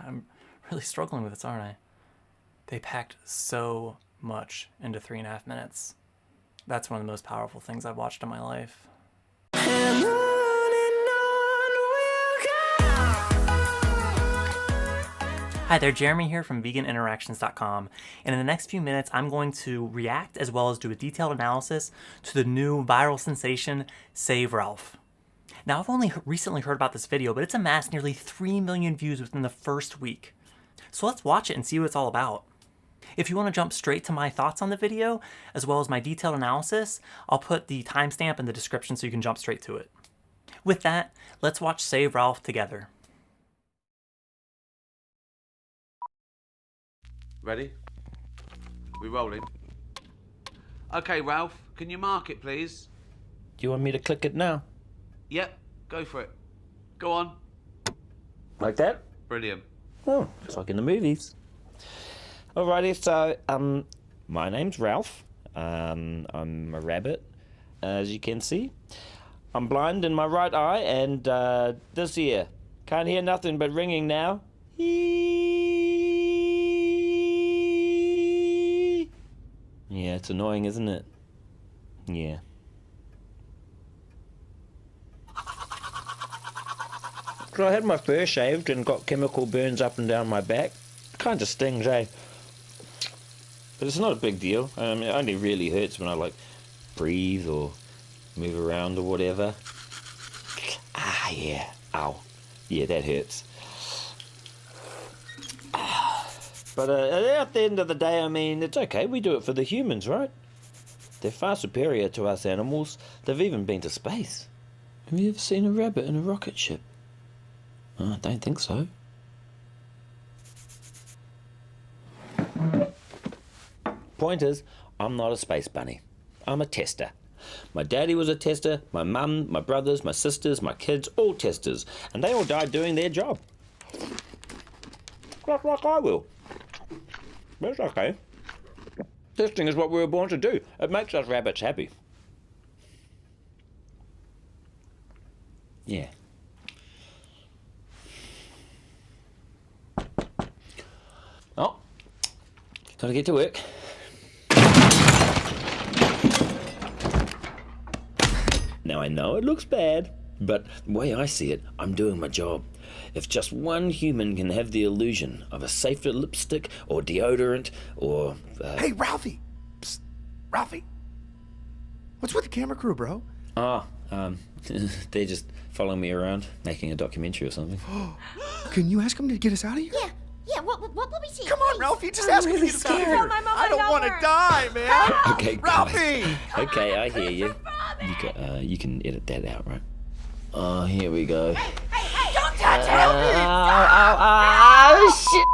I'm really struggling with this, aren't I? They packed so much into 3.5 minutes. That's one of the most powerful things I've watched in my life. Hi there, Jeremy here from veganinteractions.com, and in the next few minutes I'm going to react as well as do a detailed analysis to the new viral sensation, Save Ralph. Now, I've only recently heard about this video, but it's amassed nearly 3 million views within the first week. So let's watch it and see what it's all about. If you want to jump straight to my thoughts on the video, as well as my detailed analysis, I'll put the timestamp in the description so you can jump straight to it. With that, let's watch Save Ralph together. Ready? We rolling? Okay, Ralph, can you mark it, please? Do you want me to click it now? Yep, go for it. Go on. Like that? Brilliant. Oh, it's like in the movies. Alrighty, so, my name's Ralph. I'm a rabbit, as you can see. I'm blind in my right eye, and, this ear. Can't hear nothing but ringing now. Yeah, it's annoying, isn't it? Yeah. So I had my fur shaved and got chemical burns up and down my back. Kind of stings, eh? But it's not a big deal. It only really hurts when I, like, breathe or move around or whatever. Ah, yeah. Ow. Yeah, that hurts. But at the end of the day, I mean, it's okay. We do it for the humans, right? They're far superior to us animals. They've even been to space. Have you ever seen a rabbit in a rocket ship? Oh, I don't think so. Point is, I'm not a space bunny. I'm a tester. My daddy was a tester, my mum, my brothers, my sisters, my kids, all testers. And they all died doing their job. Like I will. That's okay. Testing is what we were born to do. It makes us rabbits happy. Yeah. Oh, gotta get to work. Now I know it looks bad, but the way I see it, I'm doing my job. If just one human can have the illusion of a safer lipstick or deodorant or... Hey, Ralphie! Psst. Ralphie! What's with the camera crew, bro? They're just following me around, making a documentary or something. Can you ask them to get us out of here? Yeah, what will we see? Come on, Ralphie, just ask them to really get us out of scared. here. Tell my mom I don't my want to number. die, man. Okay, Ralphie! Okay, I hear you. You can edit that out, right? Oh, here we go. Hey, don't touch him! Ow, shit!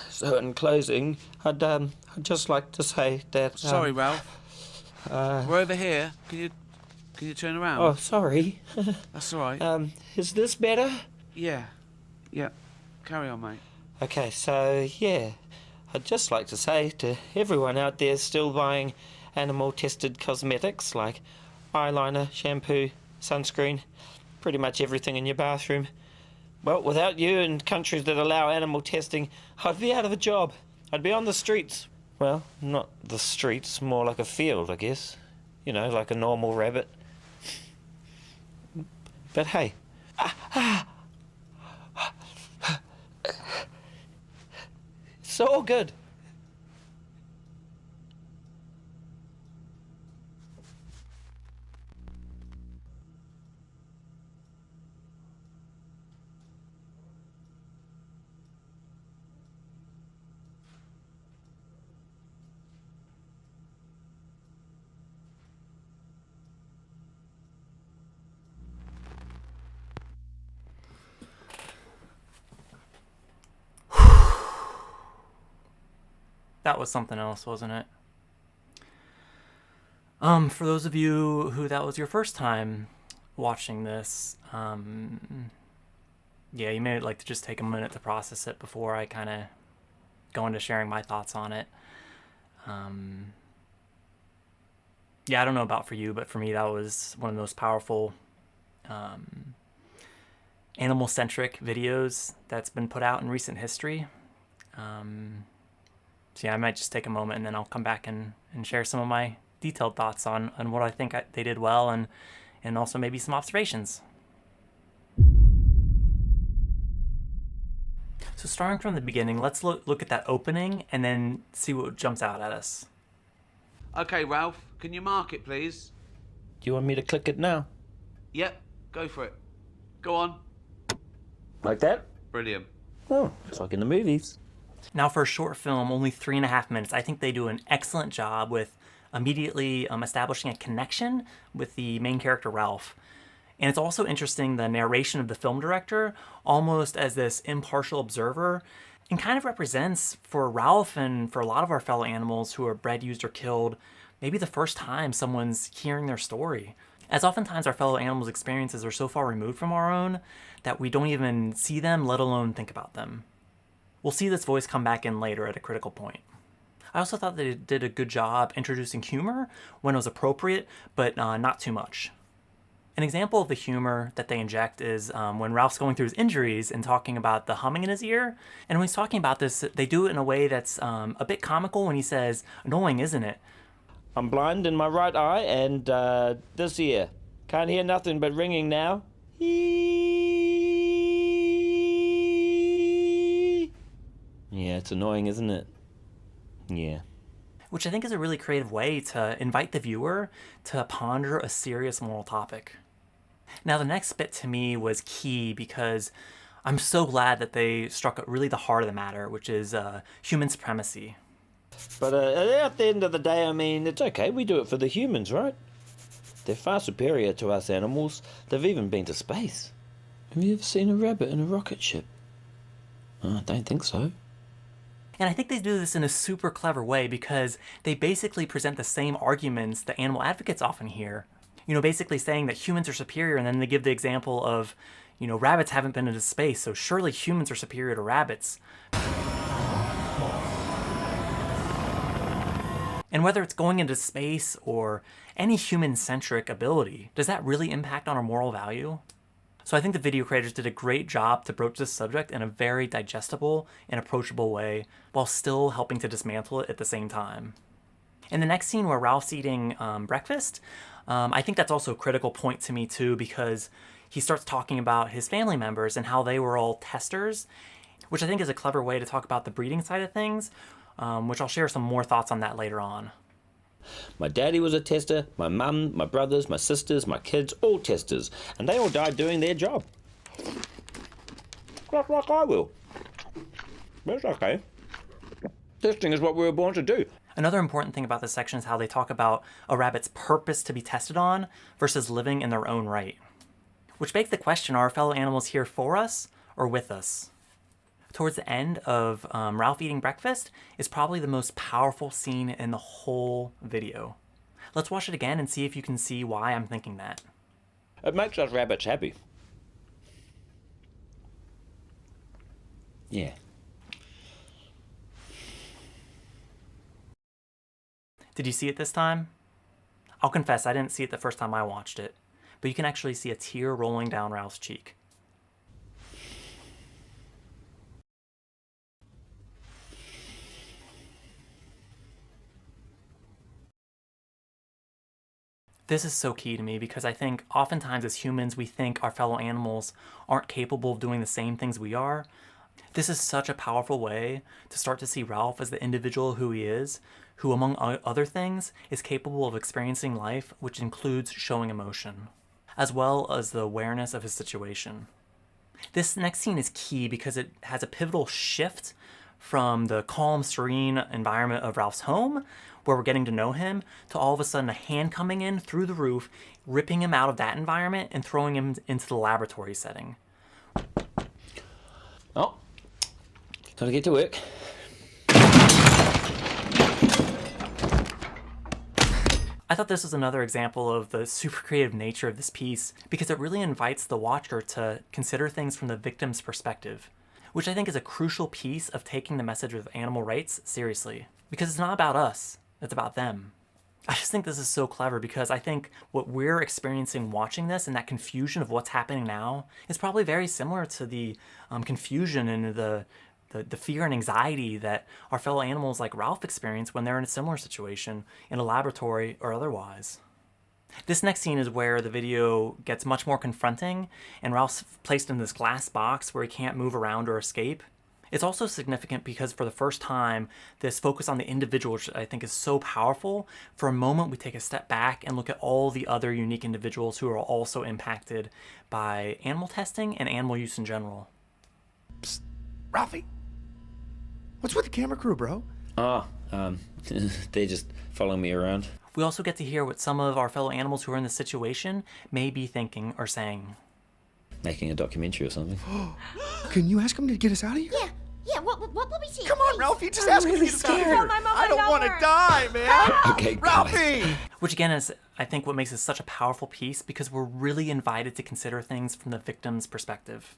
So in closing, I'd just like to say that... Sorry, Ralph. We're over here. Can you turn around? Oh, sorry. That's all right. Is this better? Yeah. Carry on, mate. Okay, so, yeah. I'd just like to say to everyone out there still buying animal-tested cosmetics like eyeliner, shampoo, sunscreen, pretty much everything in your bathroom. Well, without you and countries that allow animal testing, I'd be out of a job. I'd be on the streets. Well, not the streets, more like a field, I guess. You know, like a normal rabbit. But hey. It's all good. That was something else, wasn't it? For those of you who that was your first time watching this, yeah, you may like to just take a minute to process it before I kind of go into sharing my thoughts on it. Yeah, I don't know about for you, but for me, that was one of the most powerful animal-centric videos that's been put out in recent history. So yeah, I might just take a moment and then I'll come back and share some of my detailed thoughts on what I think they did well and also maybe some observations. So starting from the beginning, let's look at that opening and then see what jumps out at us. Okay, Ralph, can you mark it, please? Do you want me to click it now? Yep, go for it. Go on. Like that? Brilliant. Oh, it's like in the movies. Now for a short film, only 3.5 minutes, I think they do an excellent job with immediately establishing a connection with the main character, Ralph. And it's also interesting the narration of the film director, almost as this impartial observer, and kind of represents for Ralph and for a lot of our fellow animals who are bred, used, or killed, maybe the first time someone's hearing their story. As oftentimes our fellow animals' experiences are so far removed from our own that we don't even see them, let alone think about them. We'll see this voice come back in later at a critical point. I also thought that it did a good job introducing humor when it was appropriate, but not too much. An example of the humor that they inject is when Ralph's going through his injuries and talking about the humming in his ear. And when he's talking about this, they do it in a way that's a bit comical when he says, "Annoying, isn't it?" I'm blind in my right eye and this ear. Can't hear nothing but ringing now. Yeah, it's annoying, isn't it? Yeah. Which I think is a really creative way to invite the viewer to ponder a serious moral topic. Now the next bit to me was key because I'm so glad that they struck at really the heart of the matter, which is human supremacy. But at the end of the day, I mean, it's okay. We do it for the humans, right? They're far superior to us animals. They've even been to space. Have you ever seen a rabbit in a rocket ship? Oh, I don't think so. And I think they do this in a super clever way because they basically present the same arguments that animal advocates often hear. You know, basically saying that humans are superior, and then they give the example of, you know, rabbits haven't been into space, so surely humans are superior to rabbits. And whether it's going into space or any human-centric ability, does that really impact on our moral value? So I think the video creators did a great job to broach this subject in a very digestible and approachable way, while still helping to dismantle it at the same time. In the next scene where Ralph's eating breakfast, I think that's also a critical point to me too, because he starts talking about his family members and how they were all testers, which I think is a clever way to talk about the breeding side of things, which I'll share some more thoughts on that later on. My daddy was a tester, my mum, my brothers, my sisters, my kids, all testers, and they all died doing their job. Like I will. That's okay. Testing is what we were born to do. Another important thing about this section is how they talk about a rabbit's purpose to be tested on versus living in their own right. Which begs the question, are our fellow animals here for us or with us? Towards the end of Ralph eating breakfast is probably the most powerful scene in the whole video. Let's watch it again and see if you can see why I'm thinking that. It makes us rabbits happy. Yeah. Did you see it this time? I'll confess, I didn't see it the first time I watched it, but you can actually see a tear rolling down Ralph's cheek. This is so key to me because I think oftentimes as humans we think our fellow animals aren't capable of doing the same things we are. This is such a powerful way to start to see Ralph as the individual who he is, who among other things is capable of experiencing life, which includes showing emotion, as well as the awareness of his situation. This next scene is key because it has a pivotal shift from the calm, serene environment of Ralph's home, where we're getting to know him, to all of a sudden a hand coming in through the roof, ripping him out of that environment and throwing him into the laboratory setting. Oh, gotta get to work. I thought this was another example of the super creative nature of this piece because it really invites the watcher to consider things from the victim's perspective, which I think is a crucial piece of taking the message of animal rights seriously. Because it's not about us, it's about them. I just think this is so clever because I think what we're experiencing watching this and that confusion of what's happening now is probably very similar to the confusion and the fear and anxiety that our fellow animals like Ralph experience when they're in a similar situation in a laboratory or otherwise. This next scene is where the video gets much more confronting and Ralph's placed in this glass box where he can't move around or escape. It's also significant because for the first time, this focus on the individual, which I think is so powerful, for a moment we take a step back and look at all the other unique individuals who are also impacted by animal testing and animal use in general. Psst, Ralphie. What's with the camera crew, bro? They just follow me around. We also get to hear what some of our fellow animals who are in this situation may be thinking or saying. Making a documentary or something. Can you ask him to get us out of here? Yeah, what will we see? Come on, Please. Ralphie, just ask him to get us out of here. I don't want to number. die, man. Okay, got it. Ralphie! Which again is, I think, what makes this such a powerful piece because we're really invited to consider things from the victim's perspective.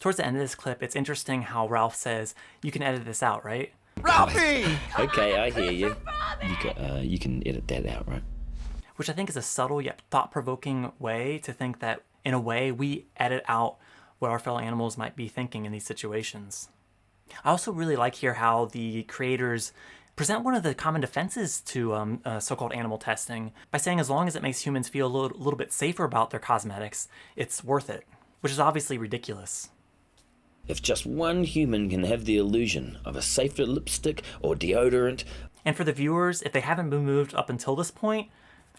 Towards the end of this clip, it's interesting how Ralph says, "You can edit this out, right?" Ralphie! Okay, I hear you. You can edit that out, right? Which I think is a subtle yet thought-provoking way to think that, in a way, we edit out what our fellow animals might be thinking in these situations. I also really like here how the creators present one of the common defenses to so-called animal testing by saying as long as it makes humans feel a little bit safer about their cosmetics, it's worth it, which is obviously ridiculous. If just one human can have the illusion of a safer lipstick or deodorant. And for the viewers, if they haven't been moved up until this point,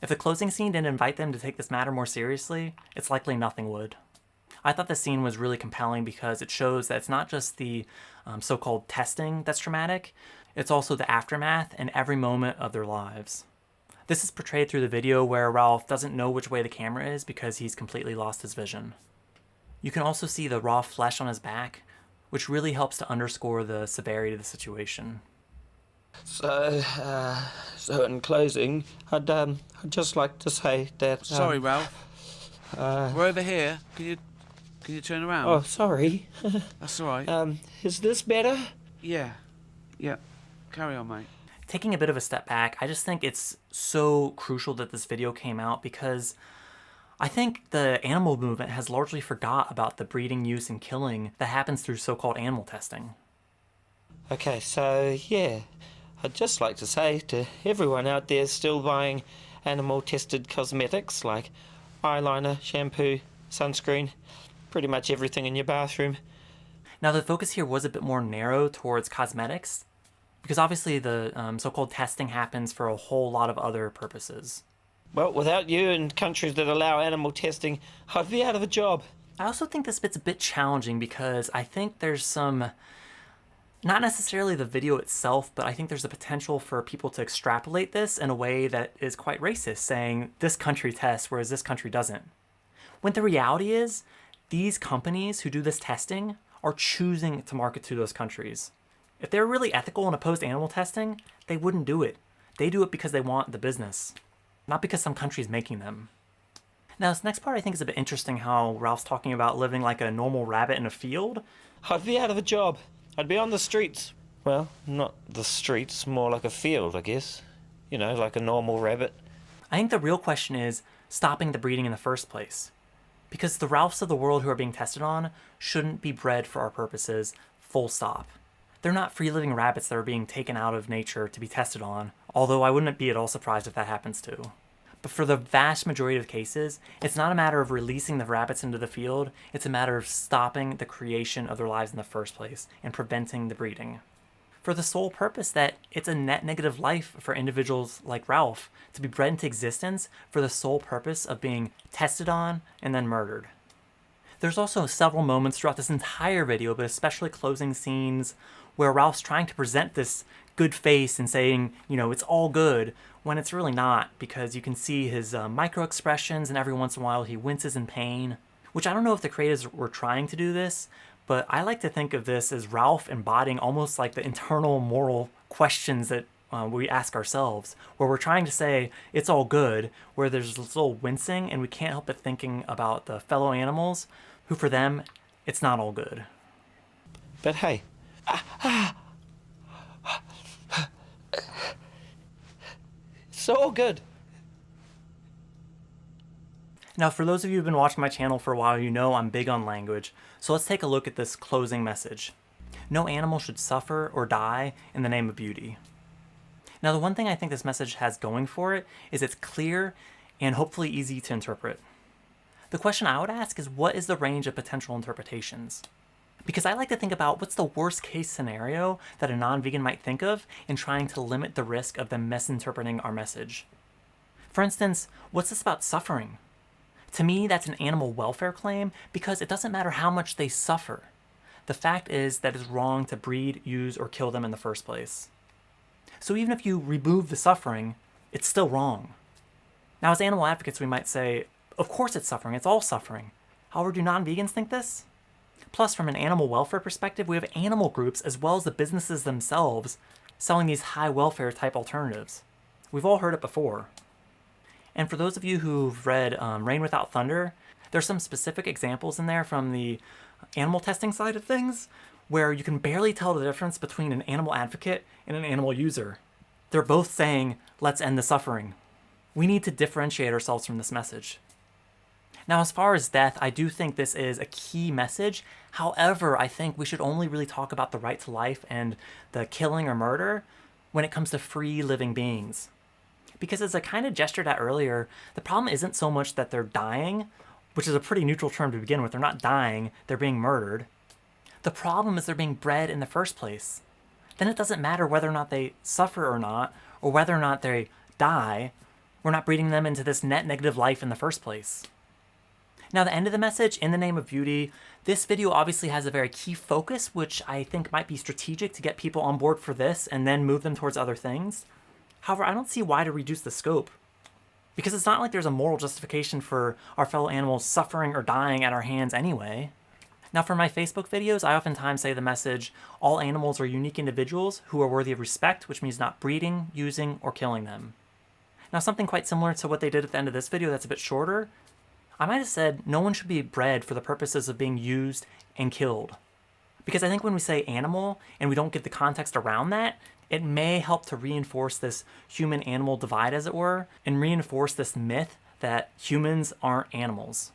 if the closing scene didn't invite them to take this matter more seriously, it's likely nothing would. I thought this scene was really compelling because it shows that it's not just the so-called testing that's traumatic, it's also the aftermath and every moment of their lives. This is portrayed through the video where Ralph doesn't know which way the camera is because he's completely lost his vision. You can also see the raw flesh on his back, which really helps to underscore the severity of the situation. So in closing, I'd just like to say that. Sorry, Ralph. We're over here. Can you turn around? Oh, sorry. That's all right. Is this better? Yeah. Carry on, mate. Taking a bit of a step back, I just think it's so crucial that this video came out because I think the animal movement has largely forgot about the breeding, use, and killing that happens through so-called animal testing. Okay, so yeah, I'd just like to say to everyone out there still buying animal-tested cosmetics like eyeliner, shampoo, sunscreen, pretty much everything in your bathroom. Now the focus here was a bit more narrow towards cosmetics because obviously the so-called testing happens for a whole lot of other purposes. Well, without you and countries that allow animal testing, I'd be out of a job. I also think this bit's a bit challenging because I think there's some, not necessarily the video itself, but I think there's a potential for people to extrapolate this in a way that is quite racist, saying this country tests whereas this country doesn't. When the reality is, these companies who do this testing are choosing to market to those countries. If they're really ethical and opposed to animal testing, they wouldn't do it. They do it because they want the business, not because some country's making them. Now, this next part I think is a bit interesting how Ralph's talking about living like a normal rabbit in a field. I'd be out of a job. I'd be on the streets. Well, not the streets, more like a field, I guess. You know, like a normal rabbit. I think the real question is stopping the breeding in the first place. Because the Ralphs of the world who are being tested on shouldn't be bred for our purposes, full stop. They're not free-living rabbits that are being taken out of nature to be tested on, although I wouldn't be at all surprised if that happens too. But for the vast majority of cases, it's not a matter of releasing the rabbits into the field, it's a matter of stopping the creation of their lives in the first place and preventing the breeding. For the sole purpose that it's a net negative life for individuals like Ralph to be bred into existence for the sole purpose of being tested on and then murdered. There's also several moments throughout this entire video, but especially closing scenes, where Ralph's trying to present this good face and saying, you know, it's all good, when it's really not, because you can see his micro expressions and every once in a while he winces in pain, which I don't know if the creators were trying to do this, but I like to think of this as Ralph embodying almost like the internal moral questions that we ask ourselves, where we're trying to say it's all good, where there's this little wincing and we can't help but thinking about the fellow animals who for them, it's not all good. But hey, So good. Now, for those of you who've been watching my channel for a while, you know I'm big on language, so let's take a look at this closing message. No animal should suffer or die in the name of beauty. Now, the one thing I think this message has going for it is it's clear and hopefully easy to interpret. The question I would ask is, what is the range of potential interpretations? Because I like to think about what's the worst case scenario that a non-vegan might think of in trying to limit the risk of them misinterpreting our message. For instance, what's this about suffering? To me, that's an animal welfare claim because it doesn't matter how much they suffer. The fact is that it's wrong to breed, use, or kill them in the first place. So even if you remove the suffering, it's still wrong. Now, as animal advocates, we might say, of course it's suffering, it's all suffering. However, do non-vegans think this? Plus, from an animal welfare perspective, we have animal groups as well as the businesses themselves selling these high welfare type alternatives. We've all heard it before. And for those of you who've read Rain Without Thunder, there's some specific examples in there from the animal testing side of things where you can barely tell the difference between an animal advocate and an animal user. They're both saying, let's end the suffering. We need to differentiate ourselves from this message. Now, as far as death, I do think this is a key message. However, I think we should only really talk about the right to life and the killing or murder when it comes to free living beings. Because as I kind of gestured at earlier, the problem isn't so much that they're dying, which is a pretty neutral term to begin with. They're not dying, they're being murdered. The problem is they're being bred in the first place. Then it doesn't matter whether or not they suffer or not, or whether or not they die. We're not breeding them into this net negative life in the first place. Now, the end of the message, in the name of beauty, this video obviously has a very key focus, which I think might be strategic to get people on board for this and then move them towards other things. However, I don't see why to reduce the scope. Because it's not like there's a moral justification for our fellow animals suffering or dying at our hands anyway. Now, for my Facebook videos, I oftentimes say the message, all animals are unique individuals who are worthy of respect, which means not breeding, using, or killing them. Now, something quite similar to what they did at the end of this video that's a bit shorter, I might have said no one should be bred for the purposes of being used and killed. Because I think when we say animal and we don't give the context around that, it may help to reinforce this human-animal divide, as it were, and reinforce this myth that humans aren't animals.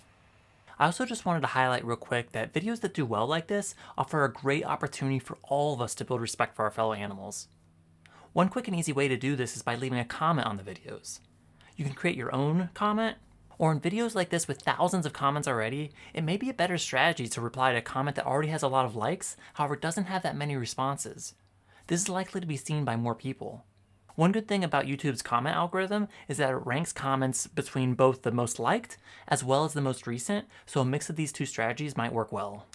I also just wanted to highlight real quick that videos that do well like this offer a great opportunity for all of us to build respect for our fellow animals. One quick and easy way to do this is by leaving a comment on the videos. You can create your own comment, or in videos like this with thousands of comments already, it may be a better strategy to reply to a comment that already has a lot of likes, however doesn't have that many responses. This is likely to be seen by more people. One good thing about YouTube's comment algorithm is that it ranks comments between both the most liked as well as the most recent, so a mix of these two strategies might work well.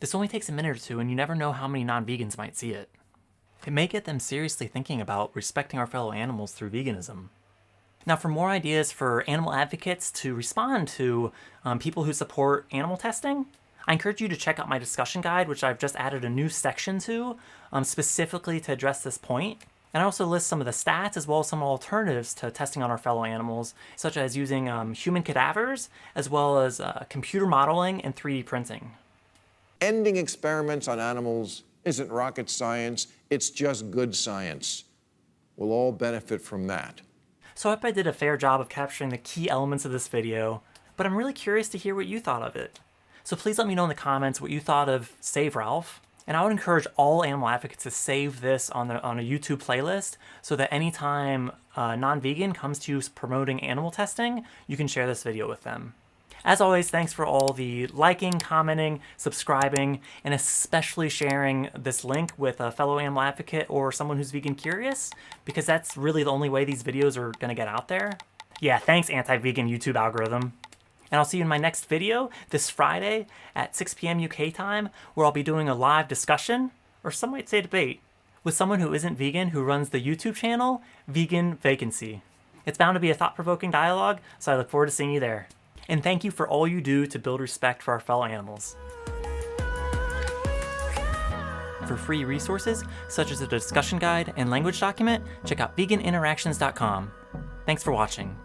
This only takes a minute or two, and you never know how many non-vegans might see it. It may get them seriously thinking about respecting our fellow animals through veganism. Now, for more ideas for animal advocates to respond to people who support animal testing, I encourage you to check out my discussion guide, which I've just added a new section to, specifically to address this point. And I also list some of the stats as well as some alternatives to testing on our fellow animals, such as using human cadavers, as well as computer modeling and 3D printing. Ending experiments on animals isn't rocket science, it's just good science. We'll all benefit from that. So I hope I did a fair job of capturing the key elements of this video, but I'm really curious to hear what you thought of it. So please let me know in the comments what you thought of Save Ralph. And I would encourage all animal advocates to save this on a YouTube playlist so that anytime a non-vegan comes to you promoting animal testing, you can share this video with them. As always, thanks for all the liking, commenting, subscribing, and especially sharing this link with a fellow animal advocate or someone who's vegan curious, because that's really the only way these videos are going to get out there. Yeah, thanks, anti-vegan YouTube algorithm. And I'll see you in my next video this Friday at 6 p.m. UK time, where I'll be doing a live discussion, or some might say debate, with someone who isn't vegan who runs the YouTube channel, Vegan Vacancy. It's bound to be a thought-provoking dialogue, so I look forward to seeing you there. And thank you for all you do to build respect for our fellow animals. For free resources, such as a discussion guide and language document, check out veganinteractions.com. Thanks for watching.